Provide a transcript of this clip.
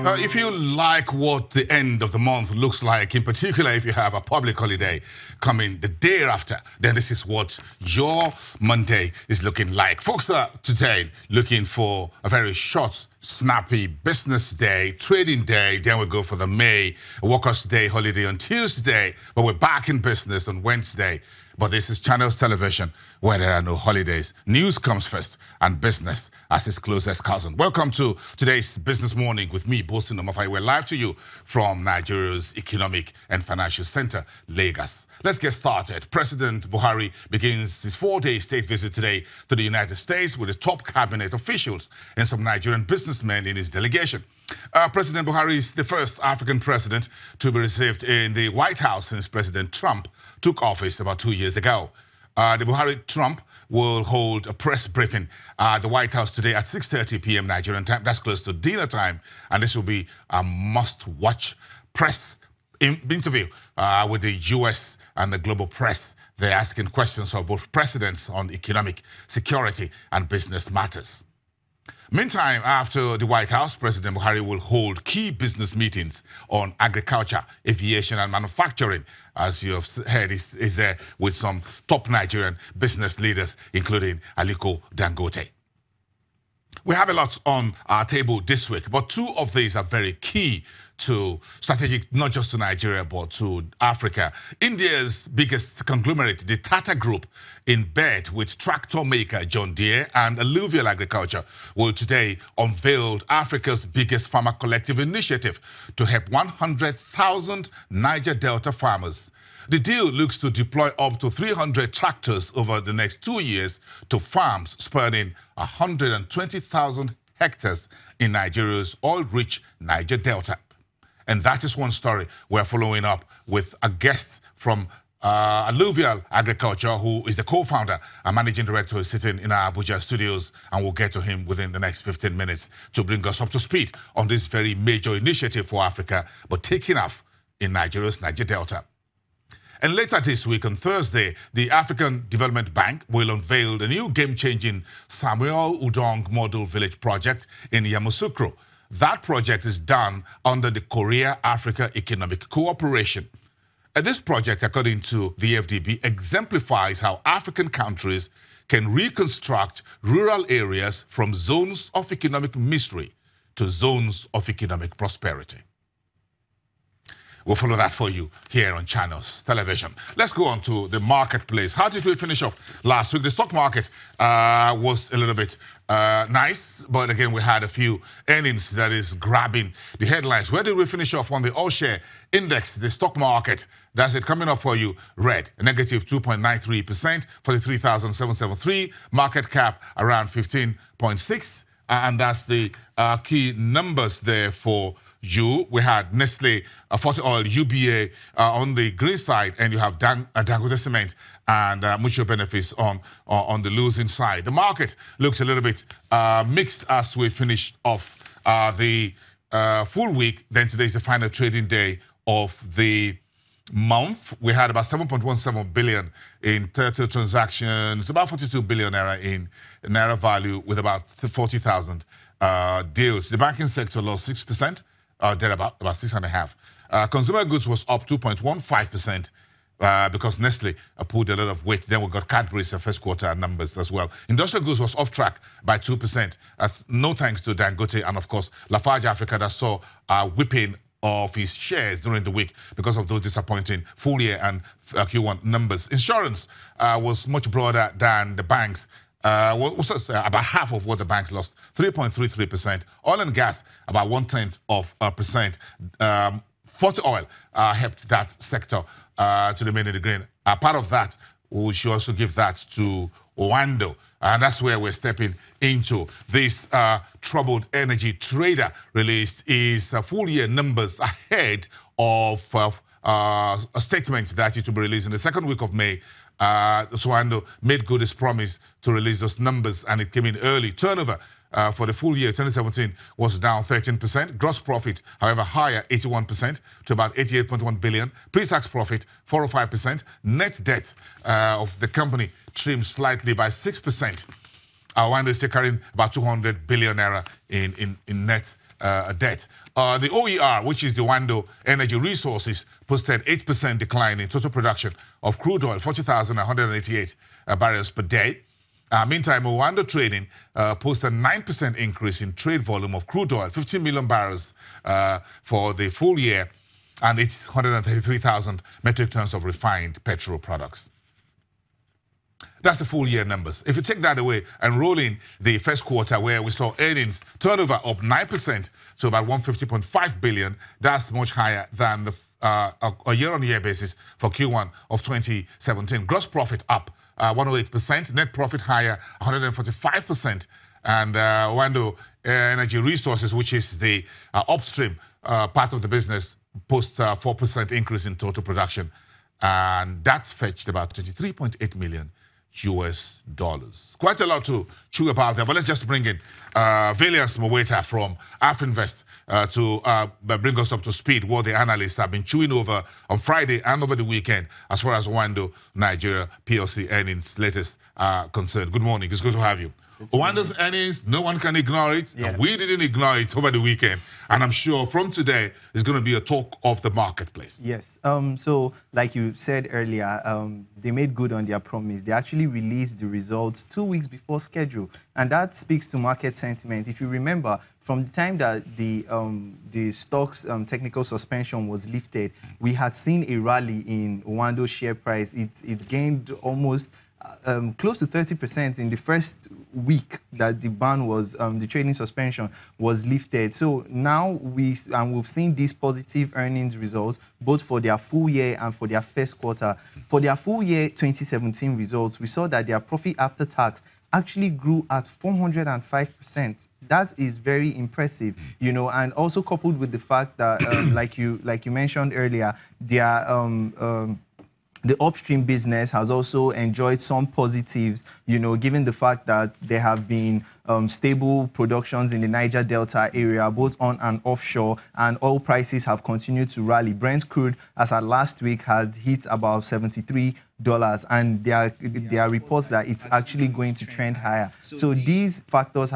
If you like what the end of the month looks like, in particular if you have a public holiday coming the day after, then this is what your Monday is looking like. Folks are today looking for a very short, snappy business day, trading day. Then we go for the May Workers' Day holiday on Tuesday, but we're back in business on Wednesday. But this is Channels Television, where there are no holidays. News comes first, and business as its closest cousin. Welcome to today's Business Morning with me, Bosin Omafai. We're live to you from Nigeria's Economic and Financial Center, Lagos. Let's get started. President Buhari begins his 4-day state visit today to the United States with the top cabinet officials and some Nigerian businessmen in his delegation. President Buhari is the first African president to be received in the White House since President Trump took office about 2 years ago. The Buhari-Trump will hold a press briefing at the White House today at 6:30 p.m. Nigerian time. That's close to dinner time, and this will be a must-watch press interview with the U.S. and the global press. They're asking questions of both presidents on economic, security, and business matters. Meantime, after the White House, President Buhari will hold key business meetings on agriculture, aviation, and manufacturing. As you have heard, is there with some top Nigerian business leaders, including Aliko Dangote. We have a lot on our table this week, but two of these are very key to strategic, not just to Nigeria, but to Africa. India's biggest conglomerate, the Tata Group, in bed with tractor maker John Deere and alluvial agriculture, will today unveil Africa's biggest farmer collective initiative to help 100,000 Niger Delta farmers. The deal looks to deploy up to 300 tractors over the next 2 years to farms spanning 120,000 hectares in Nigeria's oil-rich Niger Delta. And that is one story we're following up with a guest from Alluvial Agriculture, who is the co-founder and managing director, who's sitting in our Abuja studios, and we'll get to him within the next 15 minutes to bring us up to speed on this very major initiative for Africa, but taking off in Nigeria's Niger Delta. And later this week, on Thursday, the African Development Bank will unveil the new game-changing Samuel Udong Model Village project in Yamoussoukro. That project is done under the Korea-Africa Economic Cooperation. And this project, according to the FDB, exemplifies how African countries can reconstruct rural areas from zones of economic misery to zones of economic prosperity. We'll follow that for you here on Channels Television. Let's go on to the marketplace. How did we finish off last week? The stock market was a little bit nice, but again, we had a few earnings that is grabbing the headlines. Where did we finish off on the all-share index, the stock market? That's it, coming up for you, red, a negative 2.93%, 43,773, market cap around 15.6, and that's the key numbers there for you. We had Nestle, Forty Oil, UBA on the green side, and you have Dangote Cement and Mutual Benefits on the losing side. The market looks a little bit mixed as we finish off the full week. Then today is the final trading day of the month. We had about 7.17 billion in total transactions, about 42 billion naira in naira value, with about 40,000 deals. The banking sector lost 6%. About 6.5%. Consumer goods was up 2.15% because Nestle pulled a lot of weight. Then we got Cadbury's first quarter numbers as well. Industrial goods was off track by 2%. No thanks to Dangote and, of course, Lafarge Africa that saw a whipping of his shares during the week because of those disappointing full year and Q1 numbers. Insurance was much broader than the banks. About half of what the banks lost, 3.33%. Oil and gas, about 0.1%. Forty Oil helped that sector to remain in the green. Part of that, we should also give that to OandO, and that's where we're stepping into. This troubled energy trader released his full year numbers ahead of a statement that is to be released in the second week of May. So OandO made good his promise to release those numbers, and it came in early. Turnover for the full year 2017 was down 13%. Gross profit, however, higher 81% to about 88.1 billion. Pre-tax profit 405%. Net debt of the company trimmed slightly by 6%. OandO is still carrying about 200 billion naira in net debt. The OER, which is the OandO Energy Resources, posted 8% decline in total production of crude oil, 40,188 barrels per day. Meantime, OandO Trading posted a 9% increase in trade volume of crude oil, 15 million barrels for the full year, and it's 133,000 metric tons of refined petrol products. That's the full year numbers. If you take that away and roll in the first quarter where we saw earnings turnover up 9% to about 150.5 billion, that's much higher than the a year-on-year basis for Q1 of 2017. Gross profit up 108%, net profit higher 145%, and OandO Energy Resources, which is the upstream part of the business, posts a 4% increase in total production, and that fetched about 23.8 million US dollars. Quite a lot to chew about there, but let's just bring in Valiance Moweta from Afinvest to bring us up to speed what the analysts have been chewing over on Friday and over the weekend as far as OandO Nigeria PLC earnings latest are concerned. Good morning. It's good to have you. OandO's earnings, no one can ignore it. Yeah. And we didn't ignore it over the weekend. And I'm sure from today, it's going to be a talk of the marketplace. Yes. So like you said earlier, they made good on their promise. They actually released the results 2 weeks before schedule. And that speaks to market sentiment. If you remember, from the time that the stock's technical suspension was lifted, we had seen a rally in OandO share price. It gained almost close to 30% in the first week that the ban was, the trading suspension was lifted. So now we've seen these positive earnings results, both for their full year and for their first quarter. For their full year 2017 results, we saw that their profit after tax actually grew at 405%. That is very impressive, you know, and also coupled with the fact that, like you mentioned earlier, their the upstream business has also enjoyed some positives, you know, given the fact that there have been stable productions in the Niger Delta area, both on and offshore, and oil prices have continued to rally. Brent crude, as at last week, had hit about $73, and there are reports that it's actually going to trend higher. So these factors